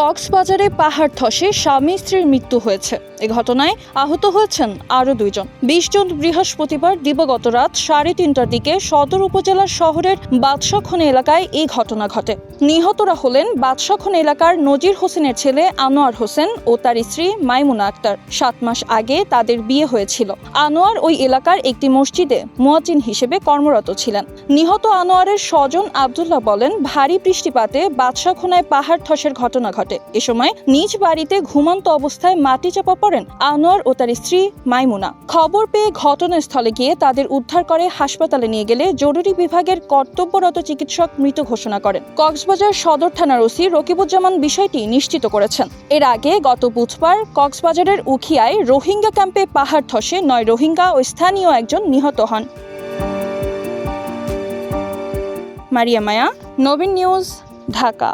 কক্সবাজারে পাহাড় ধসে স্বামী স্ত্রীর মৃত্যু হয়েছে। এ ঘটনায় আহত হয়েছেন আরও 2 জন। 20 জুন বৃহস্পতিবার দিবাগত রাত 3:30টার দিকে সদর উপজেলার শহরের বাদশাখনি এলাকায় এই ঘটনা ঘটে। নিহতরা হলেন বাদশাখনি এলাকার নজির হোসেনের ছেলে আনোয়ার হোসেন ও তার স্ত্রী মাইমুনা আক্তার। 7 মাস আগে তাদের বিয়ে হয়েছিল। আনোয়ার ওই এলাকার একটি মসজিদে মুয়াজ্জিন হিসেবে কর্মরত ছিলেন। নিহত আনোয়ারের স্বজন আব্দুল্লাহ বলেন, ভারী বৃষ্টিপাতে বাদশাখনায় পাহাড় ধসের ঘটনা ঘটে। এ সময় নিজ বাড়িতে ঘুমন্ত অবস্থায় মাটি চাপা পড়েন আনোয়ার ও তার স্ত্রী মাইমুনা। খবর পেয়ে ঘটনাস্থলে গিয়ে তাদের উদ্ধার করে হাসপাতালে নিয়ে গেলে জরুরি বিভাগের কর্তব্যরত চিকিৎসক মৃত ঘোষণা করেন। কক্সবাজার সদর থানার ওসি রকিবুজ্জামান বিষয়টি নিশ্চিত করেছেন। এর আগে গত বুধবার কক্সবাজারের উখিয়ায় রোহিঙ্গা ক্যাম্পে পাহাড় ধসে 9 রোহিঙ্গা ও স্থানীয় একজন নিহত হন। মারিয়া মায়া, নবীন নিউজ, ঢাকা।